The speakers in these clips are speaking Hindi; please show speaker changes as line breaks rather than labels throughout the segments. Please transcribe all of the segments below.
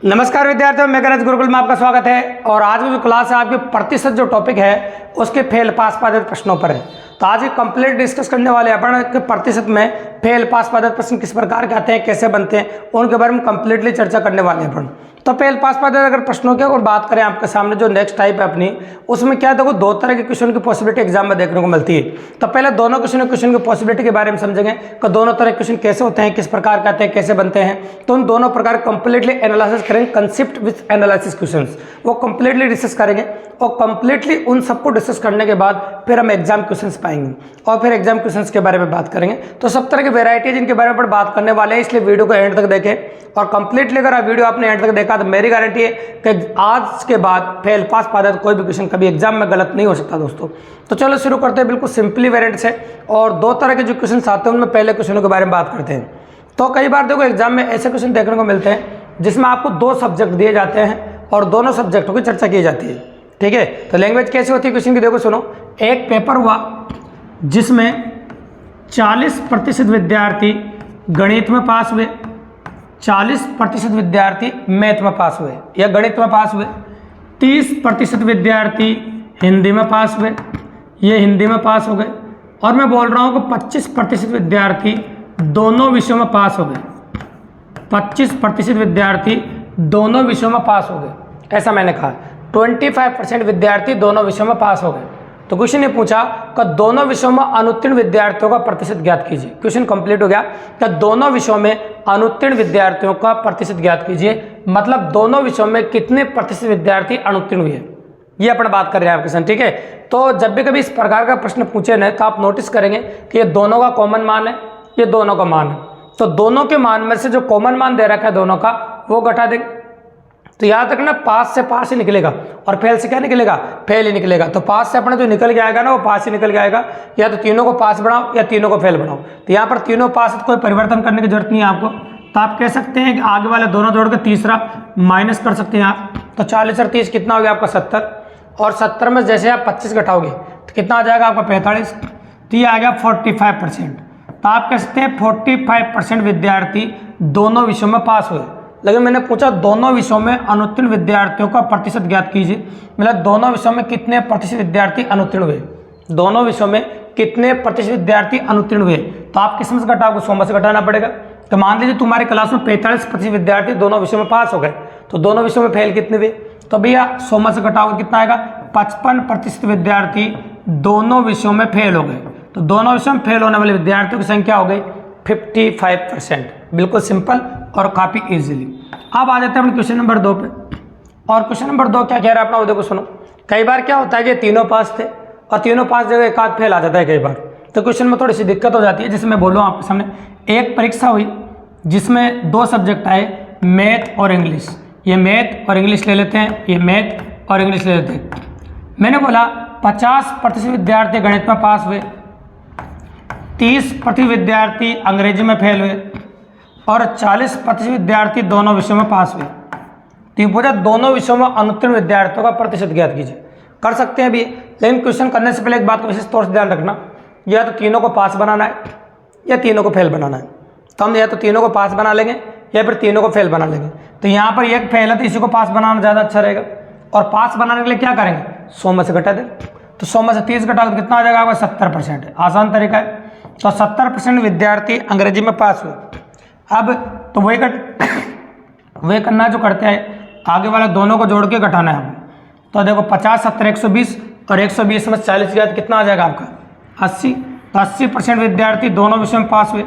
नमस्कार विद्यार्थियों, मैं गणेश गुरुकुल में आपका स्वागत है। और आज की जो क्लास है आपकी प्रतिशत जो टॉपिक है उसके फेल पास पादित प्रश्नों पर है। तो आज ये कंप्लीट डिस्कस करने वाले हैं अपन के प्रतिशत में फेल पास पादित प्रश्न किस प्रकार के आते हैं, कैसे बनते हैं, उनके बारे में कंप्लीटली चर्चा करने वाले हैं अपन। तो फेल पास पादित अगर प्रश्नों की अगर बात करें आपके सामने जो नेक्स्ट टाइप है अपनी, उसमें क्या देखो दो तरह के क्वेश्चन की पॉसिबिलिटी एग्जाम में देखने को मिलती है। तो पहले दोनों क्वेश्चन की पॉसिबिलिटी के बारे में समझेंगे कि दोनों तरह के क्वेश्चन कैसे होते हैं, किस प्रकार के आते हैं, कैसे बनते हैं। तो उन दोनों प्रकार कंप्लीटली एनालिसिस करेंगे, कंसेप्ट विथ एनालिसिस क्वेश्चंस वो कंप्लीटली डिस्कस करेंगे। और कंप्लीटली उन सबको डिस्कस करने के बाद फिर हम एग्जाम क्वेश्चंस पाएंगे और फिर एग्जाम क्वेश्चंस के बारे में बात करेंगे। तो सब तरह की वेराइटी जिनके बारे में बात करने वाले हैं, इसलिए वीडियो को एंड तक देखें। और कंप्लीटली अगर वीडियो आपने एंड तक देखा तो मेरी गारंटी है कि आज के बाद फेल पास पादित कोई भी क्वेश्चन कभी एग्जाम में गलत नहीं हो सकता दोस्तों। तो चलो शुरू करते हैं बिल्कुल सिंपली वेरिएंट से। और दो तरह के जो क्वेश्चन आते हैं उनमें पहले क्वेश्चनों के बारे में बात करते हैं। तो कई बार देखो एग्जाम में ऐसे क्वेश्चन देखने को मिलते हैं जिसमें आपको दो सब्जेक्ट दिए जाते हैं और दोनों सब्जेक्टों की चर्चा की जाती है। ठीक है, तो लैंग्वेज कैसी होती है क्वेश्चन की, देखो सुनो। एक पेपर हुआ जिसमें 40% विद्यार्थी गणित में पास हुए, 40% विद्यार्थी मैथ में पास हुए या गणित में पास हुए, 30% विद्यार्थी हिंदी में पास हुए, ये हिंदी में पास हो गए। और मैं बोल रहा हूँ कि 25% विद्यार्थी दोनों विषयों में पास हो गए, 25% विद्यार्थी दोनों विषयों में पास हो गए। ऐसा मैंने कहा 25% विद्यार्थी दोनों विषयों में पास हो गए। तो क्वेश्चन ने पूछा कि दोनों विषयों में अनुत्तीर्ण विद्यार्थियों का प्रतिशत ज्ञात कीजिए। क्वेश्चन कंप्लीट हो गया कि दोनों विषयों में अनुत्तीर्ण विद्यार्थियों का प्रतिशत ज्ञात कीजिए, मतलब दोनों विषयों में कितने प्रतिशत विद्यार्थी अनुत्तीर्ण हुए, ये अपन बात कर रहे हैं क्वेश्चन। ठीक है, तो जब भी कभी इस प्रकार का प्रश्न पूछे ना तो आप नोटिस करेंगे कि ये दोनों का कॉमन मान है, ये दोनों का मान है। तो दोनों के मान में से जो कॉमन मान दे रखा है दोनों का वो घटा देंगे। तो याद रखना पास से पास ही निकलेगा और फेल से क्या निकलेगा, फेल ही निकलेगा। तो पास से अपना जो निकल के आएगा ना वो पास ही निकल के आएगा। या तो तीनों को पास बनाओ या तीनों को फेल बनाओ। तो यहाँ पर तीनों पास है तो कोई परिवर्तन करने की जरूरत नहीं है आपको। तो आप कह सकते हैं कि आगे वाले दोनों जोड़ के तीसरा माइनस कर सकते हैं आप। तो 40 और 30 कितना हो गया आपका 70, और 70 में जैसे आप 25 घटाओगे तो कितना आ जाएगा आपका 45। तो ये आ गया 45%। तो आप कह सकते हैं 45% विद्यार्थी दोनों विषयों में पास हुए। लेकिन मैंने पूछा दोनों विषयों में अनुत्तीर्ण विद्यार्थियों का प्रतिशत ज्ञात कीजिए, मतलब दोनों विषयों में कितने प्रतिशत विद्यार्थी अनुत्तीर्ण हुए, दोनों विषयों में कितने प्रतिशत विद्यार्थी अनुत्तीर्ण हुए। तो आप किस में से घटाओगे, 100 में से घटाना पड़ेगा। तो मान लीजिए तुम्हारी क्लास में 45% विद्यार्थी दोनों विषयों में पास हो गए, तो दोनों विषयों में फेल कितने हुए। तो भैया 100 में से घटाओगे कितना आएगा, 55% विद्यार्थी दोनों विषयों में फेल हो गए। तो दोनों विषयों में फेल होने वाले विद्यार्थियों की संख्या हो गई 55%। बिल्कुल सिंपल और काफ़ी इजीली। अब आ जाते हैं क्वेश्चन नंबर 2 पे। और क्वेश्चन नंबर 2 क्या कह रहा है अपना वो देखो सुनो। कई बार क्या होता है कि तीनों पास थे और तीनों पास जगह एक आध फेल आ जाता है कई बार। तो क्वेश्चन में थोड़ी सी दिक्कत हो जाती है। जैसे मैं बोल रहा हूँ आपके सामने एक परीक्षा हुई जिसमें दो सब्जेक्ट आए, मैथ और इंग्लिश। ये मैथ और इंग्लिश ले लेते हैं, ये मैथ और इंग्लिश ले लेते हैं। मैंने बोला 50% विद्यार्थी गणित में पास हुए, 30% विद्यार्थी अंग्रेजी में फेल हुए और 40% विद्यार्थी दोनों विषयों में पास हुए। तो ये पूछा दोनों विषयों में अनुत्तीर्ण विद्यार्थियों का प्रतिशत ज्ञात कीजिए। कर सकते हैं अभी, लेकिन क्वेश्चन करने से पहले एक बात का विशेष तौर से ध्यान रखना, या तो तीनों को पास बनाना है या तीनों को फेल बनाना है। तो हम या तो तीनों को पास बना लेंगे या फिर तीनों को फेल बना लेंगे। तो यहाँ पर एक फेल है तो इसी को पास बनाना ज़्यादा अच्छा रहेगा। और पास बनाने के लिए क्या करेंगे, 100 में से घटा दें। तो 100 में से 30 घटा तो कितना आ जाएगा आपका 70%। आसान तरीका है। तो 70% विद्यार्थी अंग्रेजी में पास हुए। अब तो वही करना जो करते हैं, आगे वाले दोनों को जोड़ के घटाना है हमें। तो देखो 50, 70, 120 और 120 में 40 गया तो कितना आ जाएगा आपका 80। तो 80% विद्यार्थी दोनों विषयों में पास हुए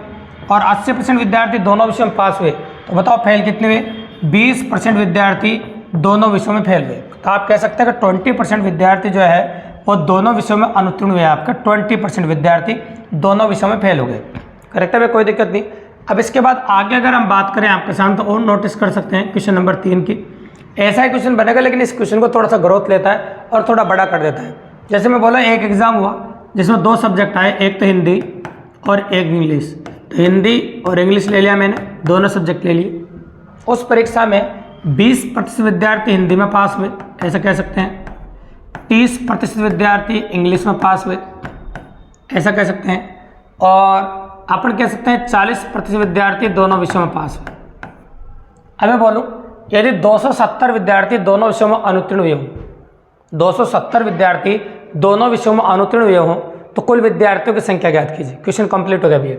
और 80% विद्यार्थी दोनों विषयों में पास हुए। तो बताओ फेल कितने हुए, 20% विद्यार्थी दोनों विषयों में फेल हुए। तो आप कह सकते हैं कि 20% विद्यार्थी जो है वो दोनों विषयों में अनुत्तीर्ण हुए। आपके 20% विद्यार्थी दोनों विषयों में फेल हो गए। करेक्ट है, कोई दिक्कत नहीं। अब इसके बाद आगे अगर हम बात करें आपके सामने तो और नोटिस कर सकते हैं क्वेश्चन नंबर 3 की। ऐसा ही क्वेश्चन बनेगा लेकिन इस क्वेश्चन को थोड़ा सा ग्रोथ लेता है और थोड़ा बड़ा कर देता है। जैसे मैं बोला एक एग्जाम हुआ जिसमें दो सब्जेक्ट आए, एक तो हिंदी और एक इंग्लिश। तो हिंदी और इंग्लिश ले लिया मैंने, दोनों सब्जेक्ट ले लिए। उस परीक्षा में 20% विद्यार्थी हिंदी में पास हुए, ऐसा कह सकते हैं। 30% विद्यार्थी इंग्लिश में पास हुए, ऐसा कह सकते हैं। और अपन कह सकते हैं 40% विद्यार्थी दोनों विषयों में पास हुए। अब मैं बोलूँ यदि 270 विद्यार्थी दोनों विषयों में अनुत्तीर्ण हुए हों, 270 विद्यार्थी दोनों विषयों में अनुत्तीर्ण हुए हों तो कुल विद्यार्थियों की संख्या ज्ञात कीजिए। क्वेश्चन कंप्लीट हो गया भैया।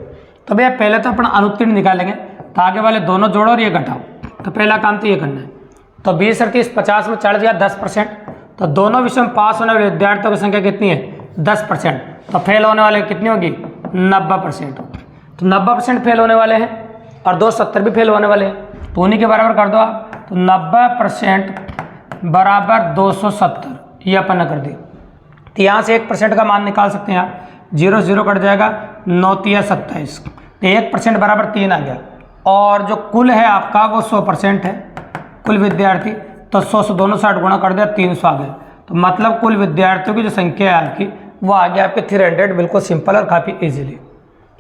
तो भैया पहले तो अपन अनुत्तीर्ण निकालेंगे, तो आगे वाले दोनों जोड़ो और ये घटाओ। तो पहला काम तो ये करना है। तो 20 30 50 में 40 या 10%। तो दोनों विषयों में पास होने वाले विद्यार्थियों की संख्या कितनी है? 10%। तो फेल होने वाले कितनी होगी? 90%। तो 90% फेल होने वाले हैं और 270 भी फेल होने वाले हैं, तो उन्हीं के बराबर कर दो आप। तो 90% बराबर 270, ये अपन ने कर दिया। तो यहाँ से 1% का मान निकाल सकते हैं आप। 0 0 कट जाएगा, 9 3 27। तो 1% बराबर 3 आ गया। और जो कुल है आपका वो 100% है कुल विद्यार्थी। तो 100 से दोनों साइड गुणा कर दिया, 300 आ गया। तो मतलब कुल विद्यार्थियों की जो संख्या है आपकी वो आ गया आपके 300। बिल्कुल सिंपल और काफ़ी ईजिली।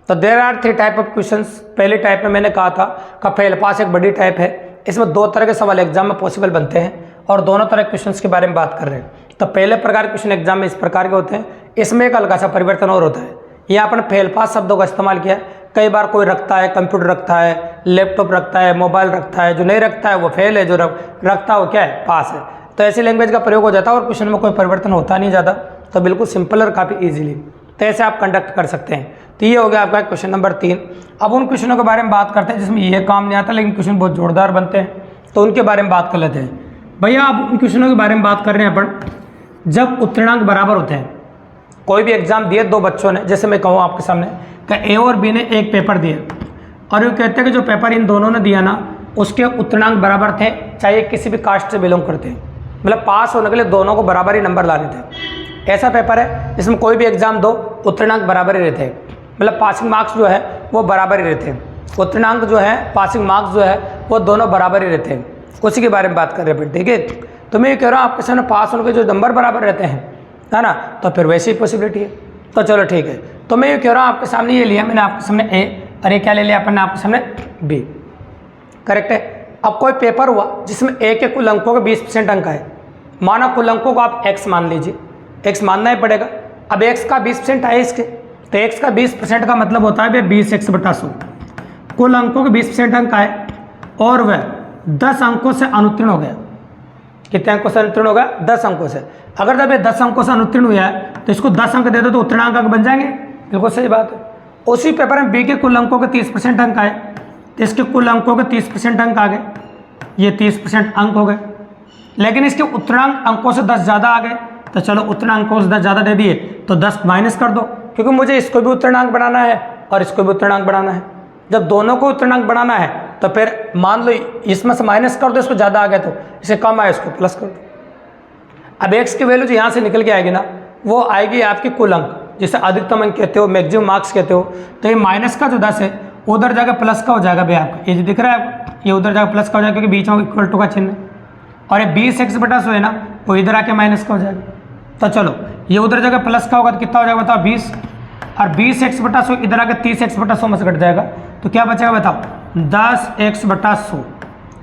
तो there are 3 type of questions. पहले टाइप में मैंने कहा था का फेल पास एक बड़ी टाइप है। इसमें 2 तरह के सवाल एग्जाम में पॉसिबल बनते हैं और दोनों तरह के क्वेश्चंस के बारे में बात कर रहे हैं। तो पहले प्रकार के क्वेश्चन एग्जाम में इस प्रकार के होते हैं। इसमें एक हल्का सा परिवर्तन और होता है। यहाँ अपन फेल पास शब्दों का इस्तेमाल किया है। कई बार कोई रखता है, कंप्यूटर रखता है, लैपटॉप रखता है, मोबाइल रखता है। जो नहीं रखता है वो फेल है, जो रखता है वो क्या है? पास है। तो ऐसी लैंग्वेज का प्रयोग हो जाता है और क्वेश्चन में कोई परिवर्तन होता नहीं ज़्यादा। तो बिल्कुल सिंपल और काफ़ी ईजिली तो ऐसे आप कंडक्ट कर सकते हैं। तो ये हो गया आपका क्वेश्चन नंबर 3। अब उन क्वेश्चनों के बारे में बात करते हैं जिसमें ये काम नहीं आता लेकिन क्वेश्चन बहुत जोरदार बनते हैं, तो उनके बारे में बात कर लेते हैं। भैया अब उन क्वेश्चनों के बारे में बात कर रहे हैं अपन जब उत्तीर्णांक बराबर होते हैं। कोई भी एग्जाम दिए 2 बच्चों ने, जैसे मैं कहूँ आपके सामने कि ए और बी ने एक पेपर दिया और वो कहते हैं कि जो पेपर इन दोनों ने दिया ना उसके उत्तीर्णांक बराबर थे, चाहे किसी भी कास्ट से बिलोंग करते हैं। मतलब पास होने के लिए दोनों को बराबर ही नंबर लाने थे। ऐसा पेपर है जिसमें कोई भी एग्जाम दो उत्तीर्णांक बराबर ही रहते हैं। मतलब पासिंग मार्क्स जो है वो बराबर ही रहते हैं। उत्तीर्णांक जो है, पासिंग मार्क्स जो है वो दोनों बराबर ही रहते हैं। उसी के बारे में बात कर रहे हैं। ठीक है, तो मैं ये कह रहा हूँ आपके सामने पास होने के जो नंबर बराबर रहते हैं, है ना, तो फिर वैसी ही पॉसिबिलिटी है। तो चलो ठीक है, तो मैं ये कह रहा हूँ आपके सामने ये लिया मैंने आपके सामने ए और ये क्या ले लिया अपन ने आपके सामने बी। करेक्ट है। अब कोई पेपर हुआ जिसमें ए के कुल अंकों के 20% अंक आए। माना कुल अंकों को आप x मान लीजिए, x मानना ही पड़ेगा। अब x का 20% आए इसके, तो x का 20% का मतलब होता है 20x/100। कुल अंकों के 20% अंक आए और वह 10 अंकों से अनुत्तीर्ण हो गया। कितने अंकों से अनुत्तीर्ण हो गया? 10 अंकों से। अगर जब ये 10 अंकों से अनुत्तीर्ण हुआ है तो इसको 10 अंक दे दो तो उत्तीर्णांक अंक बन जाएंगे। बिल्कुल सही बात है। उसी पेपर में बी के कुल अंकों के 30% अंक आए तो इसके कुल अंकों के 30% अंक आ गए, ये 30% अंक हो गए। लेकिन इसके उत्तीर्णांक अंकों से 10 ज़्यादा आ गए, तो चलो उत्तीर्णांक अंकों से 10 ज़्यादा दे दिए तो 10 माइनस कर दो, क्योंकि मुझे इसको भी उत्तीर्णांक बनाना है और इसको भी उत्तीर्णांक बनाना है। जब दोनों को उत्तीर्णांक बनाना है तो फिर मान लो इसमें से माइनस कर दो, इसको ज़्यादा आ गया तो इसे कम आया इसको प्लस कर दो। अब एक्स की वैल्यू जो यहाँ से निकल के आएगी ना वो आएगी आपकी कुल अंक, जिसे अधिकतम अंक कहते हो, मैक्सिमम मार्क्स कहते हो। तो ये माइनस का जो 10 है उधर जाकर प्लस का हो जाएगा भैया आपका, ये जो दिख रहा है आपको, ये उधर जाकर प्लस का हो जाएगा क्योंकि बीच में इक्वल टू का चिन्ह है। और ये 20x/100 है ना, वो इधर आके माइनस का हो जाएगा। तो चलो ये उधर जाकर प्लस का होगा तो कितना हो जाएगा बताओ? 20। और 20x/100 इधर आकर 30x/100 में से कट जाएगा तो क्या बचेगा बताओ? 10x/100।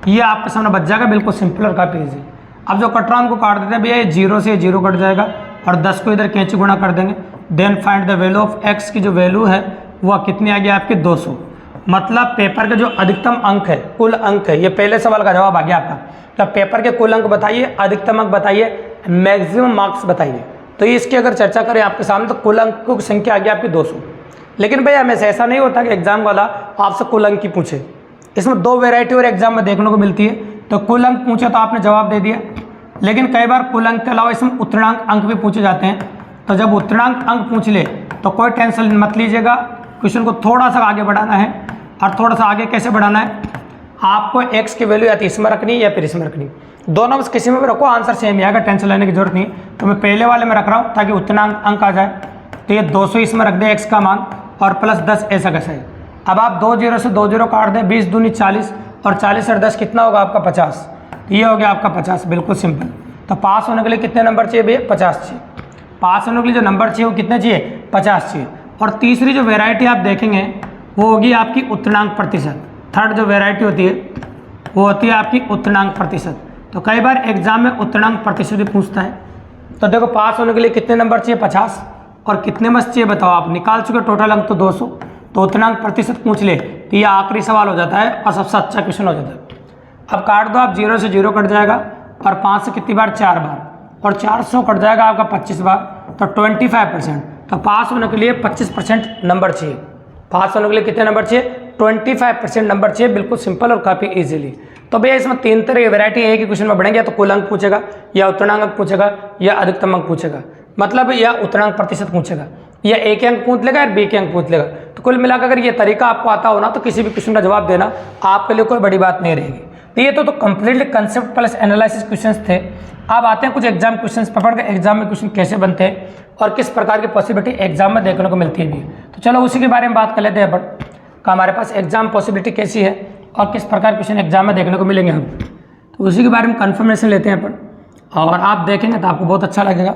ये आपके सामने बच जाएगा। बिल्कुल सिंपल और काफ़ी ईजी। अब जो कट रहा है उनको काट देते हैं भैया, ये 0 से 0 कट जाएगा और 10 को इधर कैंची गुणा कर देंगे। Then find the value of x की जो वैल्यू है वह कितनी आ गई आपकी? 200। मतलब पेपर के जो अधिकतम अंक है, कुल अंक है, ये पहले सवाल का जवाब आ गया आपका। तो पेपर के कुल अंक बताइए, अधिकतम अंक बताइए, मैक्सिमम मार्क्स बताइए। तो इसकी अगर चर्चा करें आपके सामने तो कुल अंकों की संख्या आ गई आपकी 200। लेकिन भैया हमेशा ऐसा नहीं होता कि एग्जाम वाला आपसे कुल अंक की पूछे। इसमें 2 वैरायटी और एग्जाम में देखने को मिलती है। तो कुल अंक पूछे तो आपने जवाब दे दिया, लेकिन कई बार कुल अंक के अलावा इसमें उत्तीर्णांक अंक भी पूछे जाते हैं। तो जब उत्तीर्णांक अंक पूछ ले तो कोई टेंशन मत लीजिएगा, क्वेश्चन को थोड़ा सा आगे बढ़ाना है। और थोड़ा सा आगे कैसे बढ़ाना है? आपको x की वैल्यू या तो इसमें रखनी है या फिर इसमें रखनी, दोनों में किसी में भी रखो, आंसर सेम ही आएगा, टेंशन लेने की जरूरत नहीं। तो मैं पहले वाले में रख रहा हूँ ताकि उत्तीर्णांक अंक आ जाए। तो ये 200 इसमें रख दें x का मान और प्लस 10 ऐसा कैसा है। अब आप 2 0 से 2 0 काट दें, 20 दूनी 40 और 40 और 10 कितना होगा आपका? 50। तो ये हो गया आपका 50। बिल्कुल सिंपल। तो पास होने के लिए कितने नंबर चाहिए भैया? 50 चाहिए। पास होने के लिए जो नंबर चाहिए वो कितने चाहिए? 50 चाहिए। और तीसरी जो वेराइटी आप देखेंगे वो होगी आपकी उत्तीर्णांक प्रतिशत। थर्ड जो वेराइटी होती है वो होती है आपकी उत्तीर्णांक प्रतिशत। तो कई बार एग्जाम में उत्तीर्णांक प्रतिशत भी पूछता है। तो देखो पास होने के लिए कितने नंबर चाहिए? 50। और कितने मस्त चाहिए बताओ? आप निकाल चुके टोटल अंक तो 200। तो उत्तीर्णांक प्रतिशत पूछ ले तो ये आखिरी सवाल हो जाता है और सबसे अच्छा क्वेश्चन हो जाता है। अब काट दो आप, 0 से 0 कट जाएगा और 5 से कितनी बार, 4 बार, और 400 कट जाएगा आपका 25 बार, तो 25%। तो पास होने के लिए 25% नंबर चाहिए। पास होने के लिए कितने नंबर चाहिए, 25% नंबर चाहिए। बिल्कुल सिंपल और काफ़ी इजीली। तो भैया इसमें 3 तरह की वैरायटी एक ही क्वेश्चन में बढ़ेंगे, या तो कुल अंक पूछेगा, या उत्तरांक अंक पूछेगा, या अधिकतम अंक पूछेगा, मतलब या उत्तरांक प्रतिशत पूछेगा, या एक अंक पूछ लेगा या बी के अंक पूछ लेगा। तो कुल मिलाकर अगर ये तरीका आपको आता हो ना, तो किसी भी क्वेश्चन का जवाब देना आपके लिए कोई बड़ी बात नहीं रहेगी। तो ये तो completely concept plus analysis questions थे। अब आते हैं कुछ एग्जाम क्वेश्चंस, पकड़ के एग्जाम में क्वेश्चन कैसे बनते हैं और किस प्रकार की पॉसिबिलिटी एग्जाम में देखने को मिलती है भी। तो चलो उसी के बारे में बात कर लेते हैं अपन, कि हमारे पास एग्जाम पॉसिबिलिटी कैसी है और किस प्रकार के क्वेश्चन एग्जाम में देखने को मिलेंगे हम। तो उसी के बारे में कन्फर्मेशन लेते हैं अपन, और आप देखेंगे तो आपको बहुत अच्छा लगेगा।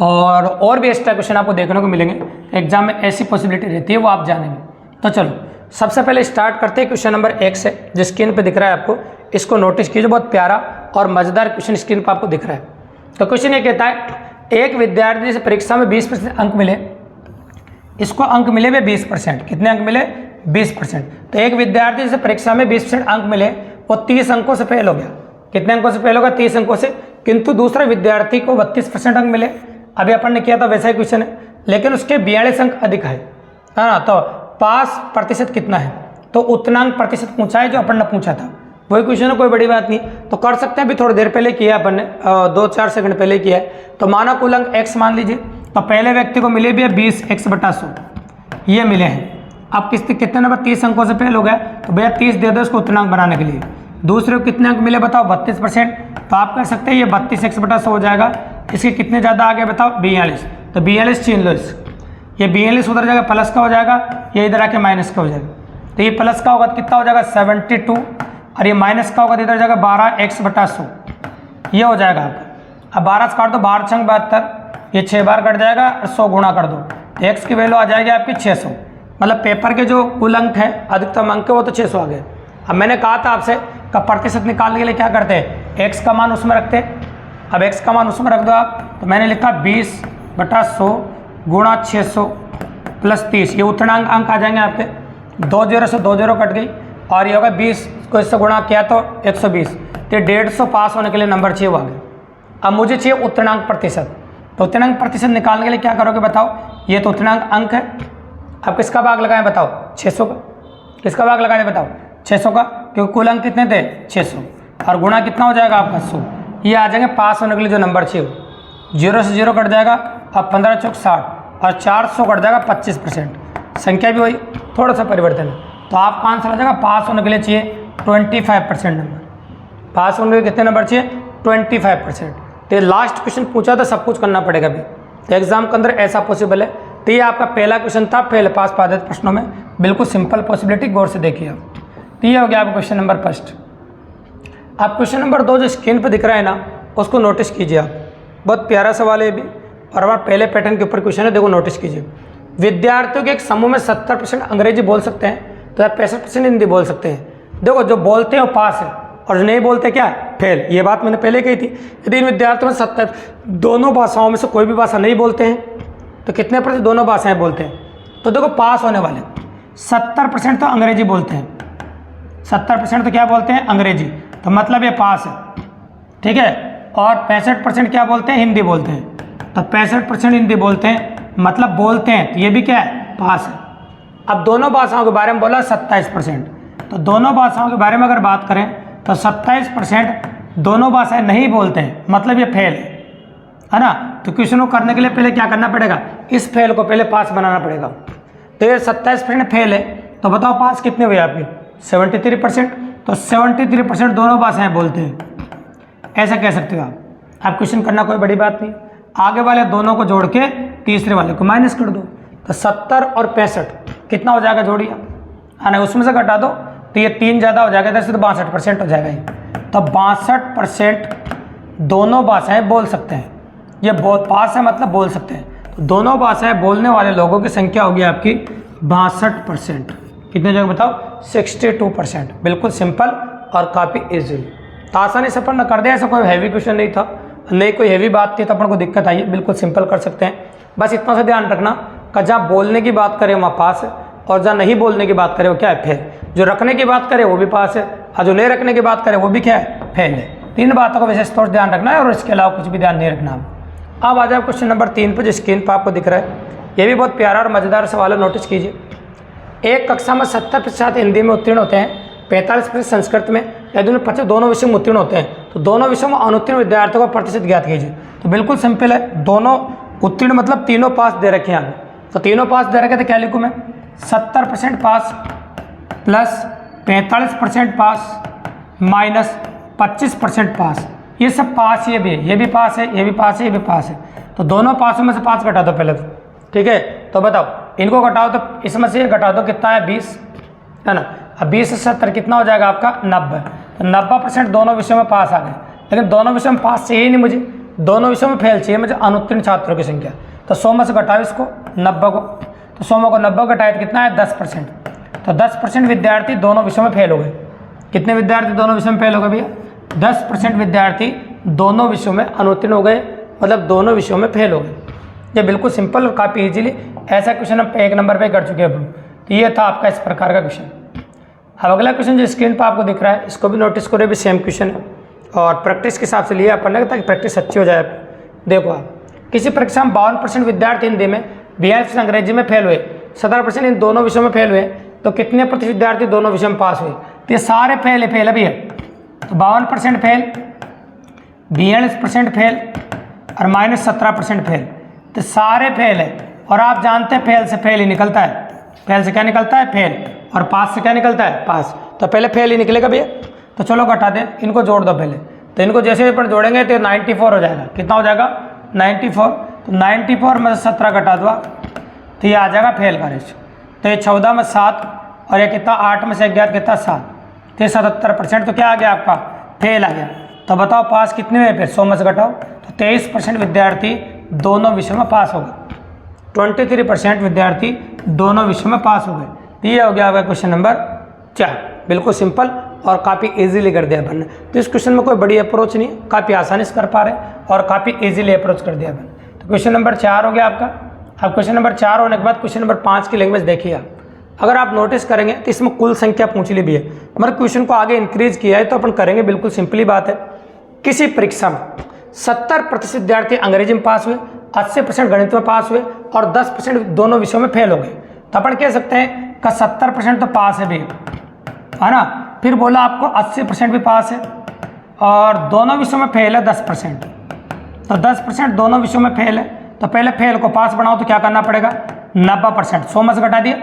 और भी एक्स्ट्रा क्वेश्चन आपको देखने को मिलेंगे एग्जाम में, ऐसी पॉसिबिलिटी रहती है वो आप जानेंगे। तो चलो सबसे पहले स्टार्ट करते हैं क्वेश्चन नंबर 1 से, जो स्क्रीन पे दिख रहा है आपको, इसको नोटिस कीजिए। बहुत प्यारा और मजेदार क्वेश्चन स्क्रीन पर आपको दिख रहा है। तो क्वेश्चन ये कहता है, एक विद्यार्थी से परीक्षा में 20% अंक मिले, इसको अंक मिले वे 20%। कितने अंक मिले, 20%। तो एक विद्यार्थी से परीक्षा में 20% अंक मिले, वो 30 अंकों से फेल हो गया। कितने अंकों से फेल होगा, 30 अंकों से। किंतु दूसरे विद्यार्थी को 32% अंक मिले। अभी अपन ने किया था वैसा ही क्वेश्चन है, लेकिन उसके 42 अंक अधिक है ना। तो पास प्रतिशत कितना है, तो उतना अंक प्रतिशत पूछा है जो अपन ने पूछा था, वही क्वेश्चन है, कोई बड़ी बात नहीं। तो कर सकते हैं, अभी थोड़ी देर पहले किया अपन ने, 2-4 सेकंड पहले किया है। तो माना कुल अंक x मान लीजिए, तो पहले व्यक्ति को मिले भी है 20x/100, ये मिले हैं। अब कितने नंबर, 30 अंकों से फेल हो गया, तो भैया 30 दे दो इसको उतना अंक बनाने के लिए। दूसरे को कितने अंक मिले बताओ, 32%। तो आप कह सकते हैं ये 32x/100 हो जाएगा। इसके कितने ज़्यादा आगे बताओ, 42। तो 42 छीन लो इस, ये 42 उधर जाएगा, प्लस का हो जाएगा, ये इधर आके माइनस का हो जाएगा। तो ये प्लस का होगा तो कितना हो जाएगा, 72, और ये माइनस का होगा तो इधर जाएगा 12x/100, ये हो जाएगा आपका। अब 12 से काट दो, 12 छंग 72, ये 6 बार कट जाएगा और 100 गुणा कर दो, तो x की वैल्यू आ जाएगी आपकी 600। मतलब पेपर के जो कुल अंक है, अधिकतम अंक है, वो तो 600 आ गए। अब मैंने कहा था आपसे का प्रतिशत निकालने के लिए क्या करते हैं, x का मान उसमें रखते हैं। अब x का मान उसमें रख दो आप, तो मैंने लिखा 20/100 गुणा 600 प्लस 30, ये उतना अंक आ जाएंगे आपके। 2 0 से 2 0 कट गई, और ये होगा 20 को इससे गुणा किया तो 120, तो 150 पास होने के लिए नंबर चाहिए वो आगे। अब मुझे चाहिए उतनांक प्रतिशत, तो उतनांक प्रतिशत निकालने के लिए क्या करोगे बताओ, ये तो उतनांक अंक है। अब किसका भाग लगाएं बताओ, 600 का। किसका भाग लगाएं बताओ, 600 का, क्योंकि कुल अंक कितने थे 600, और गुणा कितना हो जाएगा आपका 100। ये आ जाएंगे पास होने के लिए जो नंबर चाहिए। 0 से 0 कट जाएगा, अब 15 चौक 60, और 400 कट जाएगा 25%। संख्या भी वही, थोड़ा सा परिवर्तन है। तो आपका आंसर आ जाएगा पास होने के लिए चाहिए 25% नंबर। पास होने के लिए कितने नंबर चाहिए, 25%। तो लास्ट क्वेश्चन पूछा तो सब कुछ करना पड़ेगा भी, तो एग्जाम के अंदर ऐसा पॉसिबल है। तो ये आपका पहला क्वेश्चन था, फेल पास पादित प्रश्नों में, बिल्कुल सिंपल पॉसिबिलिटी, गौर से देखिए आप। तो ये हो गया आपका क्वेश्चन नंबर 1। आप क्वेश्चन नंबर 2 जो स्क्रीन पर दिख रहा है ना, उसको नोटिस कीजिए आप। बहुत प्यारा सवाल है ये भी, और हमारा पहले पैटर्न के ऊपर क्वेश्चन है, देखो नोटिस कीजिए। विद्यार्थियों के एक समूह में 70% अंग्रेजी बोल सकते हैं, तो 65% हिंदी बोल सकते हैं। देखो जो बोलते हैं वो पास है, और जो नहीं बोलते क्या फेल। ये बात मैंने पहले कही थी। यदि इन विद्यार्थियों में 70 दोनों भाषाओं में से कोई भी भाषा नहीं बोलते हैं, तो कितने % दोनों भाषाएं बोलते हैं, तो देखो पास होने वाले 70% तो अंग्रेजी बोलते हैं। 70% तो क्या बोलते हैं, अंग्रेजी, तो मतलब ये पास है, ठीक है। और 65% क्या बोलते हैं, हिंदी बोलते हैं। तो 65% हिंदी बोलते हैं, मतलब बोलते हैं, तो ये भी क्या है, पास है। अब दोनों भाषाओं के बारे में बोला 27%, तो दोनों भाषाओं के बारे में अगर बात करें तो 27% दोनों भाषाएं नहीं बोलते हैं, मतलब ये फेल है ना। तो क्वेश्चन को करने के लिए पहले क्या करना पड़ेगा, इस फेल को पहले पास बनाना पड़ेगा। तो ये 27% फेल है, तो बताओ पास कितने हुए आपके, 73%। तो 73% दोनों भाषाएं बोलते हैं, ऐसा कह सकते हो आप क्वेश्चन करना कोई बड़ी बात नहीं। आगे वाले दोनों को जोड़ के तीसरे वाले को माइनस कर दो, तो 70 और 65 कितना हो जाएगा, जोड़िए है ना, उसमें से घटा दो, तो ये 3 ज़्यादा हो जाएगा, इधर से तो 62% हो जाएगा ये। तो 62% दोनों भाषाएं बोल सकते हैं, ये पास है मतलब बोल सकते हैं। तो दोनों भाषाएं बोलने वाले लोगों की संख्या होगी आपकी 62%। कितने जगह बताओ, 62%। बिल्कुल सिंपल और काफ़ी ईजिली, तो आसानी से अपन कर दे। ऐसा कोई हैवी क्वेश्चन नहीं था, नहीं कोई हैवी बात थी तो अपन को दिक्कत आई है, बिल्कुल सिंपल कर सकते हैं। बस इतना सा ध्यान रखना कि जहाँ बोलने की बात करें वहाँ पास है, और जहाँ नहीं बोलने की बात करें वो क्या है, फेल। जो रखने की बात करे वो भी पास है, और जो नहीं रखने की बात करे वो भी क्या है, फेल है। तीन बातों का विशेष तौर से ध्यान रखना है और इसके अलावा कुछ भी ध्यान नहीं रखना। अब आ जाओ क्वेश्चन नंबर 3 पर, जो स्क्रीन पर आपको दिख रहा है। ये भी बहुत प्यारा और मज़ेदार सवाल है, नोटिस कीजिए। एक कक्षा में 70% हिंदी में उत्तीर्ण होते हैं, 45% संस्कृत में, यदि उन्हें दोनों विषय में उत्तीर्ण होते हैं तो दोनों विषयों में अनुत्तीर्ण विद्यार्थियों का प्रतिशत ज्ञात कीजिए। तो बिल्कुल सिंपल है, दोनों उत्तीर्ण मतलब तीनों पास दे रखे हैं। तो तीनों पास दे रखे थे, क्या लिखूँ मैं, 70% पास प्लस 45% पास माइनस 25% पास। ये सब पास, ये भी पास है, ये भी पास है, ये भी पास है। तो दोनों पासों में से 5 घटा दो पहले तो, ठीक है। तो बताओ इनको घटाओ तो इसमें से ये घटा दो, कितना है 20, है ना। अब 20 से 70 कितना हो जाएगा आपका 90। तो 90% दोनों विषयों में पास आ गए, लेकिन दोनों विषयों में पास चाहिए नहीं मुझे, दोनों विषयों में फेल चाहिए मुझे, अनुत्तीर्ण छात्रों की संख्या। तो 100 में से घटाओ इसको 90 को, तो 100 को 90 घटाए तो कितना है 10%। तो 10% विद्यार्थी दोनों विषयों में फेल हो गए। कितने विद्यार्थी दोनों विषयों में फेल हो गए भैया, 10% विद्यार्थी दोनों विषयों में अनुत्तीर्ण हो गए, मतलब दोनों विषयों में फेल हो गए। ये बिल्कुल सिंपल और काफ़ी इजीली ऐसा क्वेश्चन हम 1 नंबर पे कर चुके हैं। तो ये था आपका इस प्रकार का क्वेश्चन। अब अगला क्वेश्चन जो स्क्रीन पर आपको दिख रहा है, इसको भी नोटिस करो, भी सेम क्वेश्चन है और प्रैक्टिस के हिसाब से लिया अपन ने, ताकि प्रैक्टिस अच्छी हो जाए। देखो आप, किसी परीक्षा में 52% विद्यार्थी हिंदी में, 42% अंग्रेजी में फेल हुए, 17% इन दोनों विषयों में फेल हुए, तो कितने प्रतिशत विद्यार्थी दोनों विषयों में पास हुए। तो ये सारे फेल है भैया। तो 52% फेल, 42% फेल और माइनस 17% फेल, तो सारे फेल है। और आप जानते हैं फेल से फेल ही निकलता है, फेल से क्या निकलता है, फेल, और पास से क्या निकलता है, पास। तो पहले फेल ही निकलेगा भैया। तो चलो घटा दें, इनको जोड़ दो पहले। तो इनको जैसे अपन जोड़ेंगे तो 94 हो जाएगा। कितना हो जाएगा 94। तो 94 में से 17 घटा दो तो ये आ जाएगा फेल का रेशियो। तो ये 14 में 7 और ये कितना 8 में से 11 कितना 7, तो 77%। तो क्या आ गया आपका, फेल आ गया। तो बताओ पास कितने हुए, फिर 100 में से घटाओ तो 23% विद्यार्थी दोनों विषयों में पास हो गए। 23% विद्यार्थी दोनों विषयों में पास हो गए। ये हो गया आपका क्वेश्चन नंबर 4। बिल्कुल सिंपल और काफ़ी इजीली कर दिया अपन ने। तो इस क्वेश्चन में कोई बड़ी अप्रोच नहीं, काफ़ी आसानी से कर पा रहे हैं और काफ़ी इजीली अप्रोच कर दिया अपन। तो क्वेश्चन नंबर 4 हो गया आपका। अब क्वेश्चन नंबर 4 होने के बाद क्वेश्चन नंबर 5 की लैंग्वेज देखिए आप। अगर आप नोटिस करेंगे तो इसमें कुल संख्या पूछ ली भी है, मतलब क्वेश्चन को आगे इंक्रीज किया है। तो अपन करेंगे, बिल्कुल सिंपली बात है। किसी परीक्षा में 70% विद्यार्थी अंग्रेजी में पास हुए, 80% गणित में पास हुए और 10% दोनों विषयों में फेल हो गए। तो अपन कह सकते हैं कि 70% तो पास है भी, है ना। फिर बोला आपको 80% भी पास है और दोनों विषयों में फेल है 10%। तो 10% दोनों विषयों में फेल है। तो पहले फेल को पास बनाओ तो क्या करना पड़ेगा 90%। 100 में से घटा दिया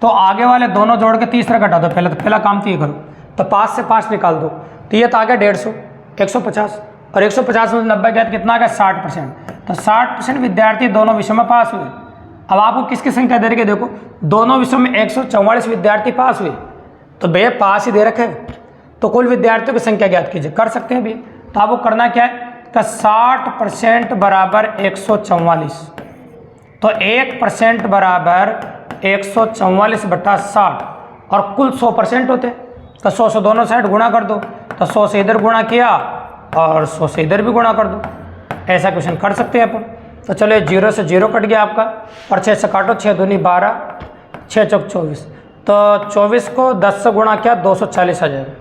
तो आगे वाले दोनों जोड़ के तीसरा घटा दो पहले। तो पहला काम तो ये करो, तो 5 से 5 निकाल दो तो ये तो आ गया 150, 150 और 150 में 90 गया तो कितना आ गया 60%। तो 60% विद्यार्थी दोनों विषयों में पास हुए। अब आपको किसकी संख्या दे रखी है, देखो दोनों विषयों में 144 विद्यार्थी पास हुए। तो भैया पास ही दे रखे, तो कुल विद्यार्थियों की संख्या ज्ञात कीजिए। कर सकते हैं भैया। तो आपको करना क्या है कि 60% बराबर 144। तो 1% बराबर 144 बटा 60 और कुल 100% होते हैं। तो 100 से दोनों साइड गुणा कर दो। तो 100 से इधर गुणा किया और 100 से इधर भी गुणा कर दो। ऐसा क्वेश्चन कर सकते हैं अपन। तो चलो 0 से 0 कट गया आपका और 6 से काटो, 6 दूनी 12, 6 चौक 24। तो 24 को 10 से गुणा किया 240 आ जाएगा।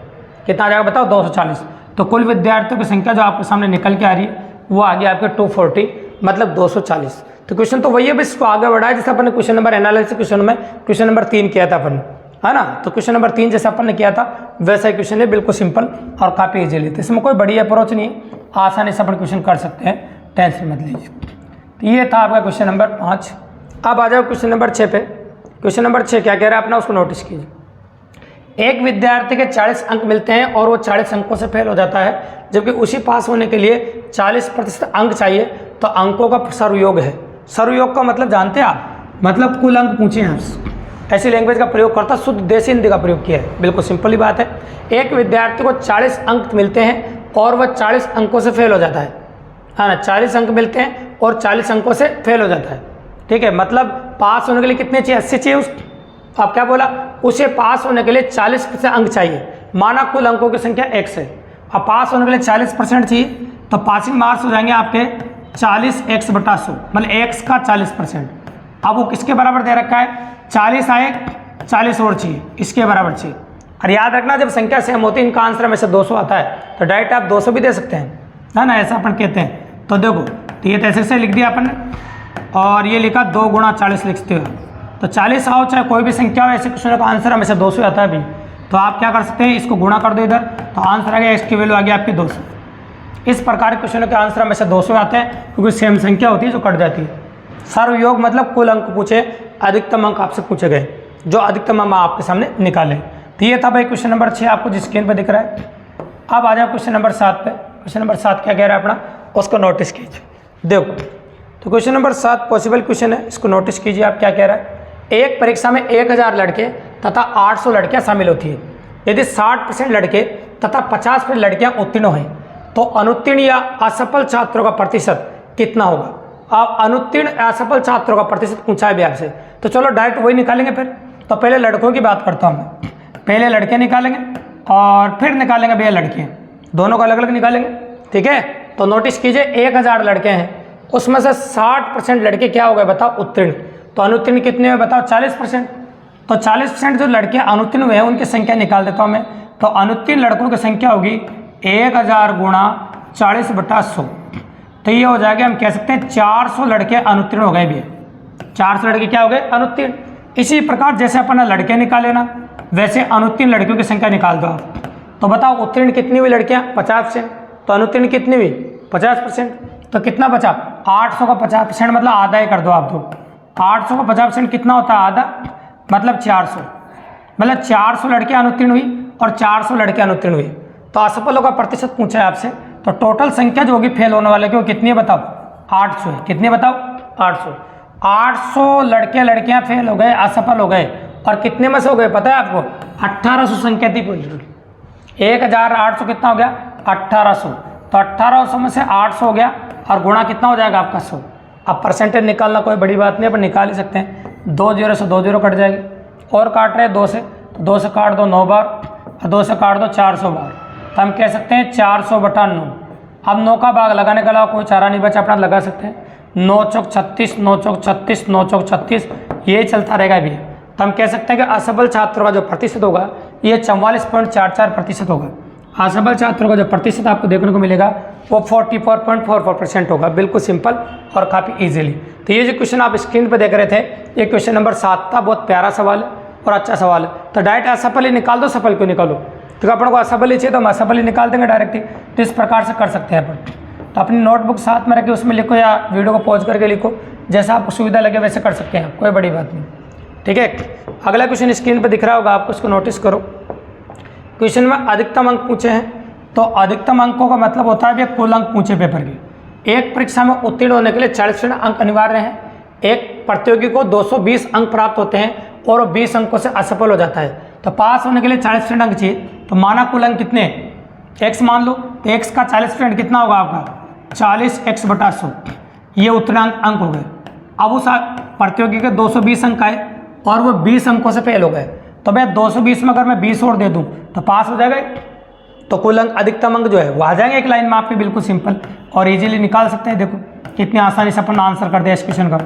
कितना आ जाएगा बताओ 240। तो कुल विद्यार्थियों की संख्या जो आपके सामने निकल के आ रही है वो आ गया आपके 240, मतलब 240। तो क्वेश्चन तो वही है, बस इसको आगे बढ़ाया जैसे अपन ने क्वेश्चन नंबर एनालिसिस क्वेश्चन में क्वेश्चन नंबर 3 किया था अपन, है ना। तो क्वेश्चन नंबर 3 जैसे अपन ने किया था वैसा ही क्वेश्चन है, बिल्कुल सिंपल और काफ़ी इजीली। तो इसमें कोई बड़ी अप्रोच नहीं है, आसानी से अपन क्वेश्चन कर सकते हैं, टेंशन मत लीजिए। तो ये था आपका क्वेश्चन नंबर 5। अब आ जाओ क्वेश्चन नंबर 6 पे। क्वेश्चन नंबर 6 क्या कह रहा है अपना, उसको नोटिस कीजिए। एक विद्यार्थी के 40 अंक मिलते हैं और वो 40 अंकों से फेल हो जाता है, जबकि उसी पास होने के लिए 40% अंक चाहिए। तो अंकों का सर्वयोग है। सर्वयोग का मतलब जानते हैं आप, मतलब कुल अंक पूछे हैं आपसे। ऐसी लैंग्वेज का प्रयोग करता, शुद्ध देसी हिंदी का प्रयोग किया है। बिल्कुल सिंपल ही बात है। एक विद्यार्थी को 40 अंक मिलते हैं और वह 40 अंकों से फेल हो जाता है ना। 40 अंक मिलते हैं और 40 अंकों से फेल हो जाता है, ठीक है। मतलब पास होने के लिए कितने चाहिए, 80 चाहिए उसको। आप क्या बोला, उसे पास होने के लिए 40% अंक चाहिए। माना कुल अंकों की संख्या x है। अब पास होने के लिए 40% चाहिए, तो पासिंग मार्क्स हो जाएंगे आपके 40x/100, मतलब x का 40%। अब वो किसके बराबर दे रखा है, 40 आए, 40 और चाहिए, इसके बराबर चाहिए। और याद रखना जब संख्या सेम होती है इनका आंसर हमेशा 200 आता है, तो डायरेक्ट आप 200 भी दे सकते हैं, है ना, ऐसा अपन कहते हैं। तो देखो, तो ये ऐसे से लिख दिया अपन ने, और ये लिखा 2 गुणा 40 लिखते हो, तो 40 आओ चाहे कोई भी संख्या हो, ऐसे क्वेश्चन का आंसर हमेशा 200 आता है भी। तो आप क्या कर सकते हैं, इसको गुणा कर दो इधर, तो आंसर आ गया, एक्स की वैल्यू आ गई आपकी 200। इस प्रकार के क्वेश्चनों के आंसर हमेशा 200 आते हैं, क्योंकि सेम संख्या होती है जो कट जाती है। सर्वयोग मतलब कुल अंक पूछे, अधिकतम अंक आपसे पूछे गए, जो अधिकतम अंक आपके सामने निकाले। तो ये था भाई क्वेश्चन नंबर 6 आपको जिस स्क्रीन पर दिख रहा है। अब आ जाओ क्वेश्चन नंबर 7 पे। क्वेश्चन नंबर 7 क्या कह रहा है अपना, उसको नोटिस कीजिए। देखो, तो क्वेश्चन नंबर 7 पॉसिबल क्वेश्चन है, इसको नोटिस कीजिए आप क्या कह रहा है। एक परीक्षा में 1000 लड़के तथा 800 लड़कियां शामिल होती है। यदि 60% लड़के तथा 50% लड़कियां उत्तीर्ण हैं, तो अनुत्तीर्ण या असफल छात्रों का प्रतिशत कितना होगा। अब अनुत्तीर्ण असफल छात्रों का प्रतिशत पूछा है भी आपसे, तो चलो डायरेक्ट वही निकालेंगे फिर। तो पहले लड़कों की बात करता हूँ मैं, पहले लड़के निकालेंगे और फिर निकालेंगे भैया लड़कियाँ, दोनों को अलग अलग निकालेंगे, ठीक है। तो नोटिस कीजिए 1000 लड़के हैं, उसमें से 60% लड़के क्या हो गए बताओ, उत्तीर्ण। तो अनुत्तीर्ण कितने हुए बताओ, 40%। तो 40% जो लड़के अनुत्तीर्ण हुए हैं उनकी संख्या निकाल देता हूँ मैं। तो अनुत्तीर्ण लड़कों की संख्या होगी 1000 गुणा 40/100, तो ये हो जाएगा, हम कह सकते हैं 400 लड़के अनुत्तीर्ण हो गए भी, 400 लड़के क्या हो गए, अनुत्तीर्ण। इसी प्रकार जैसे अपन लड़के निकाले ना, वैसे अनुत्तीर्ण लड़कियों की संख्या निकाल दो आप। तो बताओ उत्तीर्ण कितनी हुई लड़कियाँ, 50%, तो अनुत्तीर्ण कितनी हुई, 50%। तो कितना बचा, 800 का 50% मतलब आधा ही कर दो आप। तो 800 का 50% कितना होता है, आधा, मतलब 400, मतलब 400 लड़के अनुत्तीर्ण हुई और 400 लड़के अनुत्तीर्ण हुई। तो असफलों का प्रतिशत पूछा है आपसे, तो टोटल संख्या जो होगी फेल होने वाले की वो कितनी है बताओ, 800 है। कितनी बताओ, 800। 800 लड़के लड़कियां फेल हो गए, असफल हो गए, और कितने में से हो गए पता है आपको, 1800 संख्या थी पूरी। 1800 कितना हो गया, 1800। तो 1800 में से 800 हो गया, और गुणा कितना हो जाएगा आपका 100। अब परसेंटेज निकालना कोई बड़ी बात नहीं, अपन निकाल ही सकते हैं। 2 0 से 2 0 कट जाएगी, और काट रहे हैं 2 से, तो 2 से काट दो 9 बार, और 2 से काट दो 400 बार, तो हम कह सकते हैं 400/9। अब 9 का भाग लगाने के अलावा कोई चारा नहीं बचा, अपना लगा सकते हैं। 9 चौक 36, 9 चौक 36, 9 चौक 36, ये चलता रहेगा भी। तो हम कह सकते हैं कि असफल छात्रों का जो प्रतिशत होगा ये 44.44% होगा। असफल छात्रों का जो प्रतिशत आपको देखने को मिलेगा वो 44.44% होगा। बिल्कुल सिंपल और काफ़ी इजीली। तो ये जो क्वेश्चन आप स्क्रीन पर देख रहे थे, ये क्वेश्चन नंबर 7 था। बहुत प्यारा सवाल है और अच्छा सवाल है। तो डायरेक्ट असफल ही निकाल दो, सफल क्यों निकालो, तो अपन को असफल ही चाहिए तो हम असफल ही निकाल देंगे डायरेक्ट ही। तो इस प्रकार से कर सकते हैं अपन। तो अपनी नोटबुक साथ में रखिए, उसमें लिखो या वीडियो को पॉज करके लिखो, जैसा आपको सुविधा लगे वैसे कर सकते हैं, कोई बड़ी बात नहीं, ठीक है। अगला क्वेश्चन स्क्रीन पर दिख रहा होगा आपको, उसको नोटिस करो। क्वेश्चन में अधिकतम अंक पूछे हैं, तो अधिकतम अंकों का मतलब होता है कि कुल अंक पूछे पेपर के। एक परीक्षा में उत्तीर्ण होने के लिए 40% अंक अनिवार्य हैं। एक प्रतियोगी को 220 अंक प्राप्त होते हैं और 20 अंकों से असफल हो जाता है। तो पास होने के लिए 40% अंक चाहिए। तो माना कुल अंक कितने, x मान लो, तो x का 40% कितना होगा आपका, 40x/100, ये उत्तीर्ण अंक हो गए। अब उस प्रतियोगी के 220 अंक आए और वो 20 अंकों से फेल हो गए, तो भैया 220 में अगर मैं 20 और दे दूं तो पास हो जाएगा। तो कुल अंक अधिकतम अंक जो है वो आ जाएंगे एक लाइन में आपके, बिल्कुल सिंपल और इजीली निकाल सकते हैं। देखो कितनी आसानी से अपन आंसर कर दिया इस क्वेश्चन का।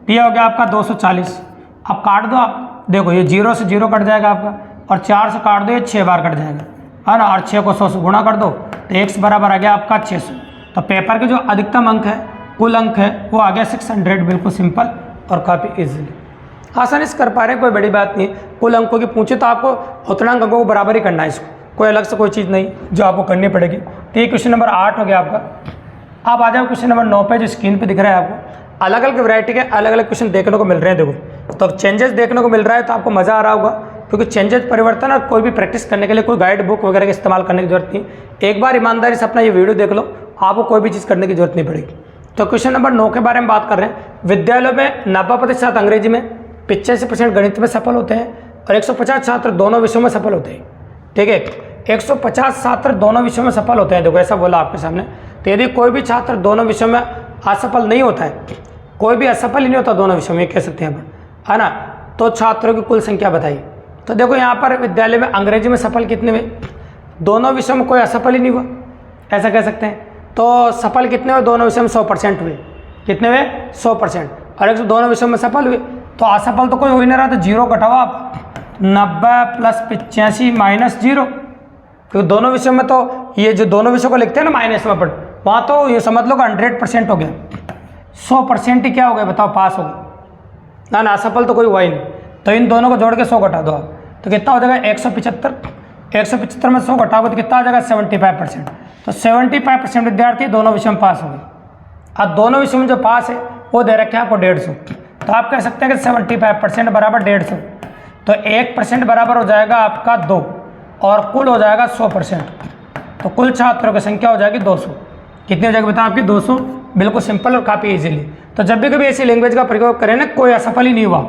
ये हो गया आपका 240। अब काट दो आप, देखो ये 0 से 0 कट जाएगा आपका, और 4 से काट दो, ये 6 बार कट जाएगा, है ना, और 6 को 100 से गुणा कर दो, तो x बराबर आ गया आपका 600। तो पेपर के जो अधिकतम अंक है, कुल अंक है, वो आ गया 600। बिल्कुल सिंपल और काफ़ी ईजिली आसानी से कर पा रहे हैं, कोई बड़ी बात नहीं। कुल अंकों की पूछे तो आपको उतना अंकों को बराबर ही करना है, इसको कोई अलग से कोई चीज़ नहीं जो आपको करनी पड़ेगी। तो ये क्वेश्चन नंबर 8 हो गया आपका। अब आ जाओ क्वेश्चन नंबर 9 पे, जो स्क्रीन पे दिख रहा है आपको। अलग अलग वैरायटी के अलग अलग क्वेश्चन देखने को मिल रहे हैं। देखो तो चेंजेस देखने को मिल रहा है, तो आपको मज़ा आ रहा होगा, क्योंकि चेंजेस परिवर्तन और कोई भी प्रैक्टिस करने के लिए कोई गाइड बुक वगैरह का इस्तेमाल करने की जरूरत नहीं। एक बार ईमानदारी से अपना ये वीडियो देख लो, आपको कोई भी चीज़ करने की जरूरत नहीं पड़ेगी। तो क्वेश्चन नंबर 9 के बारे में बात कर रहे हैं। विद्यालयों में 90% अंग्रेजी में, 85% गणित में सफल होते हैं, और 150 छात्र दोनों विषयों में सफल होते हैं, ठीक है। 150 छात्र दोनों विषयों में सफल होते हैं, देखो ऐसा बोला आपके सामने। तो यदि कोई भी छात्र दोनों विषयों में असफल नहीं होता है, कोई भी असफल ही नहीं होता दोनों विषयों में, कह सकते हैं अपन, है ना, तो छात्रों की कुल संख्या बताइए। तो देखो यहाँ पर विद्यालय में अंग्रेजी में सफल कितने हुए, दोनों विषयों में कोई असफल ही नहीं हुआ, ऐसा कह सकते हैं। तो सफल कितने हुए, दोनों विषयों में 100% हुए। कितने हुए, 100%। और 100 दोनों विषयों में सफल हुए, तो असफल तो कोई हो ही नहीं रहा, तो 0 घटाओ आप, 90 प्लस 85 माइनस 0, क्योंकि दोनों विषयों में तो ये जो दोनों विषयों को लिखते हैं ना माइनस में अपन, वहाँ तो ये समझ लो कि 100% हो गया, 100% ही क्या हो गया बताओ, पास हो गया ना, असफल तो कोई हुआ ही नहीं। तो इन दोनों को जोड़ के 100 घटा दो आप, तो कितना हो जाएगा 175, 175 में 100 घटाओगे तो कितना आ जाएगा 75%। तो 75% विद्यार्थी दोनों विषयों में पास हो गए। अब दोनों विषयों में जो पास है वो दे रखे हैं आपको 150, तो आप कह सकते हैं कि 75% बराबर 150, तो 1% बराबर हो जाएगा आपका 2 और कुल हो जाएगा 100%, तो कुल छात्रों की संख्या हो जाएगी 200। कितनी हो जाएगी बताओ आपकी 200, बिल्कुल सिंपल और काफ़ी इजीली। तो जब भी कभी ऐसी लैंग्वेज का प्रयोग करें ना, कोई असफल ही नहीं हुआ,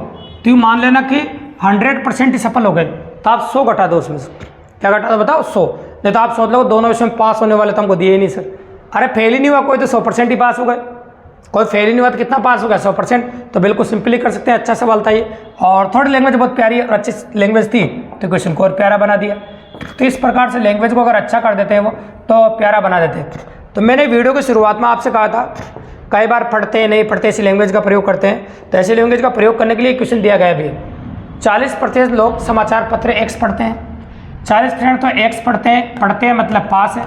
तो मान लेना कि 100% ही सफल हो गए, तो आप 100 घटा दो उसमें से, क्या घटा दो बताओ 100, नहीं तो आप सोच लो दोनों विषय में पास होने वाले तो हमको दिए ही नहीं सर, अरे फेल ही नहीं हुआ कोई तो 100% ही पास हो गए, कोई फेल ही नहीं हुआ तो कितना पास हो गया 100%, तो बिल्कुल सिंपली कर सकते हैं। अच्छा सवाल था ये, और थोड़ी लैंग्वेज बहुत प्यारी और अच्छी लैंग्वेज थी तो क्वेश्चन को और प्यारा बना दिया। तो इस प्रकार से लैंग्वेज को अगर अच्छा कर देते हैं वो तो प्यारा बना देते हैं। तो मैंने वीडियो की शुरुआत में आपसे कहा था कई बार पढ़ते हैं नहीं पढ़ते ऐसी लैंग्वेज का प्रयोग करते हैं, तो ऐसी लैंग्वेज का प्रयोग करने के लिए क्वेश्चन दिया गया भी, 40% लोग समाचार पत्र एक्स पढ़ते हैं, 40% तो एक्स पढ़ते हैं मतलब पास है,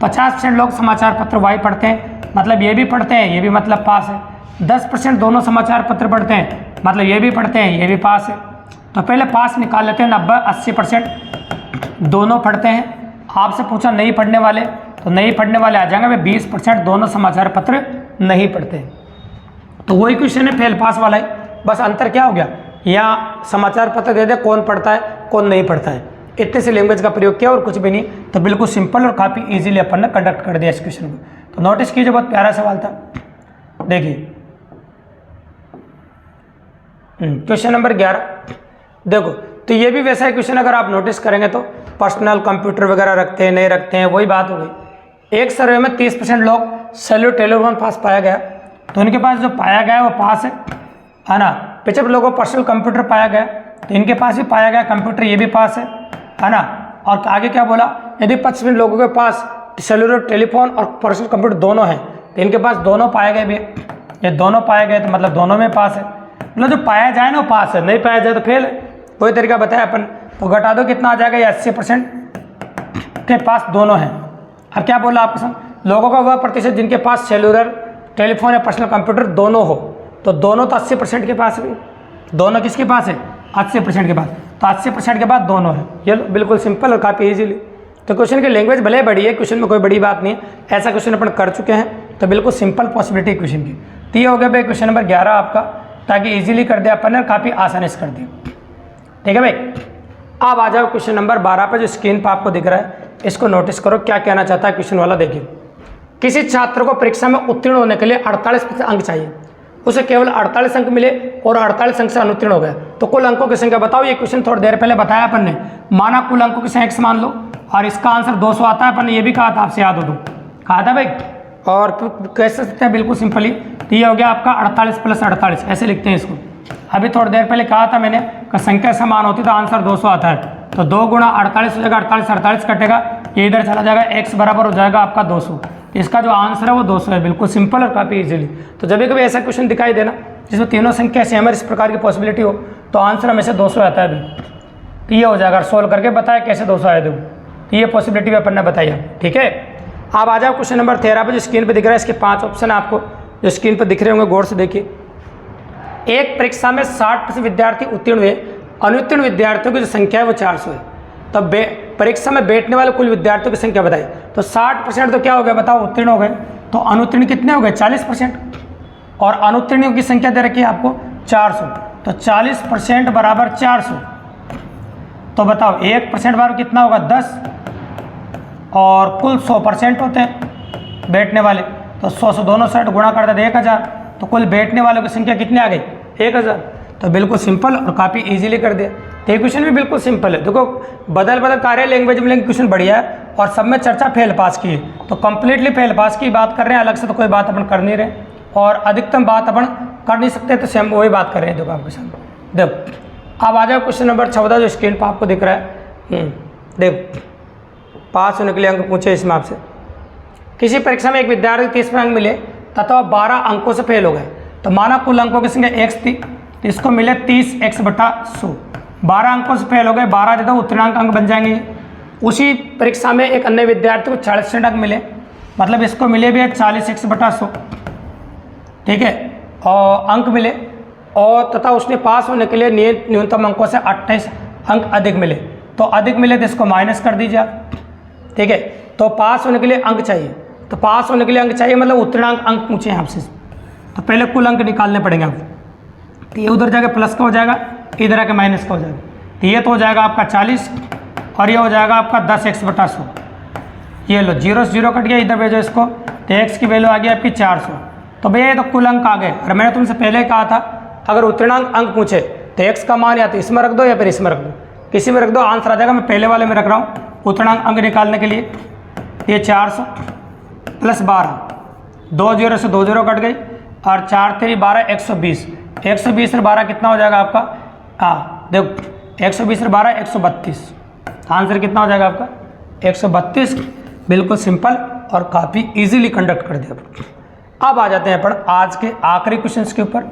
50% लोग समाचार पत्र वाई पढ़ते हैं मतलब ये भी पढ़ते हैं ये भी मतलब पास है, 10% दोनों समाचार पत्र पढ़ते हैं मतलब ये भी पढ़ते हैं ये भी पास है। तो पहले पास निकाल लेते हैं, 90-80% दोनों पढ़ते हैं। आपसे पूछा नहीं पढ़ने वाले, तो नहीं पढ़ने वाले आ जाएंगे भाई 20% दोनों समाचार पत्र नहीं पढ़ते हैं। तो वही क्वेश्चन है फेल पास वाला है, बस अंतर क्या हो गया, यहाँ समाचार पत्र दे दे कौन पढ़ता है कौन नहीं पढ़ता है, इतने से लैंग्वेज का प्रयोग किया और कुछ भी नहीं। तो बिल्कुल सिंपल और काफ़ी इजीली अपन ने कंडक्ट कर दिया इस क्वेश्चन को। तो नोटिस कीजिए, बहुत प्यारा सवाल था। देखिए क्वेश्चन नंबर 11, देखो तो ये भी वैसा है क्वेश्चन, अगर आप नोटिस करेंगे तो पर्सनल कंप्यूटर वगैरह रखते हैं नहीं रखते हैं वही बात हो गई। एक सर्वे में 30% लोग सेल्यूलर टेलीफोन पास पाया गया, तो इनके पास जो पाया गया वो पास है ना। 75 लोगों को पर्सनल कंप्यूटर पाया गया, तो इनके पास भी पाया गया कंप्यूटर, ये भी पास है ना। और आगे क्या बोला, यदि 25 लोगों के पास सेल्यूलर टेलीफोन और पर्सनल कंप्यूटर दोनों हैं, तो इनके पास दोनों पाए गए भी, ये दोनों पाए गए तो मतलब दोनों में पास है, मतलब जो पाया जाए ना वो पास है, नहीं पाया जाए तो फेल है। वही तरीका बताया अपन, तो घटा दो कितना आ जाएगा, ये 80% के पास दोनों हैं। अब क्या बोला आपके साथ, लोगों का वह प्रतिशत जिनके पास सेल्यूलर टेलीफोन या पर्सनल कंप्यूटर दोनों हो, तो दोनों तो 80% के पास है, दोनों किसके पास है 80% के पास, तो 80% के बाद दोनों है। ये बिल्कुल सिंपल और काफ़ी इजीली। तो क्वेश्चन की लैंग्वेज भले बड़ी है, क्वेश्चन में कोई बड़ी बात नहीं है, ऐसा क्वेश्चन अपन कर चुके हैं, तो बिल्कुल सिंपल पॉसिबिलिटी क्वेश्चन की। तो ये हो गया भाई क्वेश्चन नंबर 11 आपका, ताकि इजीली कर दिया अपन ने, काफ़ी आसानी से कर दिया। ठीक है भाई, अब आ जाओ क्वेश्चन नंबर 12 पर, जो स्क्रीन पर आपको दिख रहा है, इसको नोटिस करो क्या कहना चाहता है क्वेश्चन वाला। देखिए, किसी छात्र को परीक्षा में उत्तीर्ण होने के लिए 48% अंक चाहिए, उसे केवल 48 अंक मिले और 48 अंक से अनुत्तीर्ण हो गया, तो कुल अंकों की संख्या बताओ। ये क्वेश्चन थोड़ी देर पहले बताया अपन ने, माना कुल अंकों की संख्या x मान लो, और इसका आंसर 200 आता है, अपन ने ये भी कहा था, आपसे याद हो तो कहा था भाई। और कैसे सकते हैं, बिल्कुल सिंपली, तो ये हो गया आपका 48 + 48, ऐसे लिखते हैं इसको। अभी थोड़ी देर पहले कहा था मैंने कि संख्या समान होती तो आंसर 200 आता है, तो 2 × 48 हो जाएगा, 48 कटेगा, ये इधर चला जाएगा, x बराबर हो जाएगा आपका 200। इसका जो आंसर है वो 200 है, बिल्कुल सिंपल और काफ़ी इजीली। तो जब कभी ऐसा क्वेश्चन दिखाई देना जिसमें तीनों संख्या सेम है, इस प्रकार की पॉसिबिलिटी हो, तो आंसर हमेशा 200 आता है अभी। तो ये हो जाएगा, सोल्व करके बताया कैसे 200 आए थे, तो ये पॉसिबिलिटी भी अपन ने बताई है। ठीक है, आप आ जाओ क्वेश्चन नंबर 13 पर, जो स्क्रीन पर दिख रहा है, इसके 5 ऑप्शन आपको जो स्क्रीन पर दिख रहे होंगे, गौर से देखिए। एक परीक्षा में 60% विद्यार्थी उत्तीर्ण हुए, अनुत्तीर्ण विद्यार्थियों की जो संख्या है वो 400 है। तब परीक्षा में बैठने वाले कुल विद्यार्थियों की संख्या बताई, तो 60% तो क्या हो गया बताओ, उत्तीर्ण हो गए, तो अनुत्तीर्ण कितने हो गए 40%, और अनुत्तीर्णों की संख्या दे रखी है आपको 400, तो 40% बराबर 400, तो बताओ 1% बराबर कितना होगा 10, और कुल 100% होते हैं बैठने वाले, तो 100 से दोनों साइड गुणा कर देते 1000, तो कुल बैठने वालों की संख्या कितनी आ गई 1000। तो बिल्कुल सिंपल और काफ़ी इजीली कर दिया। तो ये क्वेश्चन भी बिल्कुल सिंपल है। देखो, बदल कार्य लैंग्वेज में क्वेश्चन बढ़िया है, और सब में चर्चा फेल पास की है, तो कंप्लीटली फेल पास की बात कर रहे हैं, अलग से तो कोई बात अपन कर नहीं रहे, और अधिकतम बात अपन कर नहीं सकते, तो सेम वही बात कर रहे हैं। देखो आपके सामने, देखो अब आ जाओ क्वेश्चन नंबर 14, जो स्क्रीन पर आपको दिख रहा है। देखो, पास होने के लिए अंक पूछे इसमें आपसे, किसी परीक्षा में एक विद्यार्थी 30 अंक मिले तथा 12 अंकों से फेल हो गए, तो माना कुल अंकों की संख्या x थी, तो इसको मिले 30x/100। 12 अंकों से फेल हो गए, 12 दे दो उत्तीर्णांक अंक बन जाएंगे। उसी परीक्षा में एक अन्य विद्यार्थी को 46 अंक मिले, मतलब इसको मिले भी 40x/100, ठीक है, और अंक मिले, और तथा उसने पास होने के लिए न्यूनतम अंकों से 28 अंक अधिक मिले। तो अधिक मिले तो इसको माइनस कर दीजिए आप, ठीक है। तो पास होने के लिए अंक चाहिए, तो पास होने के लिए अंक चाहिए मतलब उत्तीर्णांक अंक पूछे हैं आपसे, तो पहले कुल अंक निकालने पड़ेंगे आपको। तो ये उधर जाके प्लस का हो जाएगा, इधर आके माइनस का हो जाएगा। तो ये तो हो जाएगा आपका 40 और ये हो जाएगा आपका 10x/100। ये लो 0 से 0 कट गया, इधर भेजो इसको, तो x की वैल्यू आ गई आपकी 400। तो भैया ये तो कुल अंक आ गए। और मैंने तुमसे पहले कहा था अगर उत्तीर्णांक अंक पूछे तो x का मान या तो इसमें रख दो या फिर इसमें रख दो, किसी में रख दो, आंसर आ जाएगा। मैं पहले वाले में रख रहा हूँ उत्तीर्णांक अंक निकालने के लिए। ये 400 + 12, 2 0 से 2 0 कट गई, और 4 3 12, 120। 120 से 12 कितना हो जाएगा आपका? हाँ देखो 120 से 12 132। आंसर कितना हो जाएगा आपका? 132। बिल्कुल सिंपल और काफ़ी इजीली कंडक्ट कर दिया। अब आ जाते हैं अपन आज के आखिरी क्वेश्चंस के ऊपर।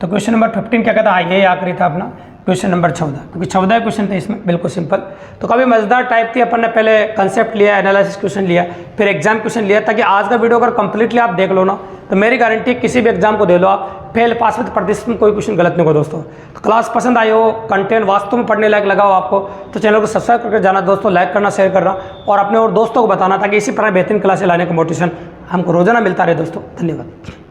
तो क्वेश्चन नंबर 15 क्या कहता है? हाँ, ये आखिरी था अपना क्वेश्चन नंबर 14, क्योंकि 14 क्वेश्चन थे इसमें, बिल्कुल सिंपल। तो काफ़ी मज़ेदार टाइप थी। अपन ने पहले कंसेप्ट लिया, एनालिसिस क्वेश्चन लिया, फिर एग्जाम क्वेश्चन लिया, ताकि आज का वीडियो अगर कंप्लीटली आप देख लो ना तो मेरी गारंटी किसी भी एग्जाम को दे लो आप, फेल पास विद प्रतिशत में कोई क्वेश्चन गलत नहीं होगा दोस्तों। तो क्लास पसंद आई हो, कंटेंट वास्तव में पढ़ने लायक लगा हो आपको, तो चैनल को सब्सक्राइब करके जाना दोस्तों, लाइक करना, शेयर करना और अपने और दोस्तों को बताना, ताकि इसी तरह बेहतरीन क्लासें लाने का मोटिवेशन हमको रोजाना मिलता रहे दोस्तों। धन्यवाद।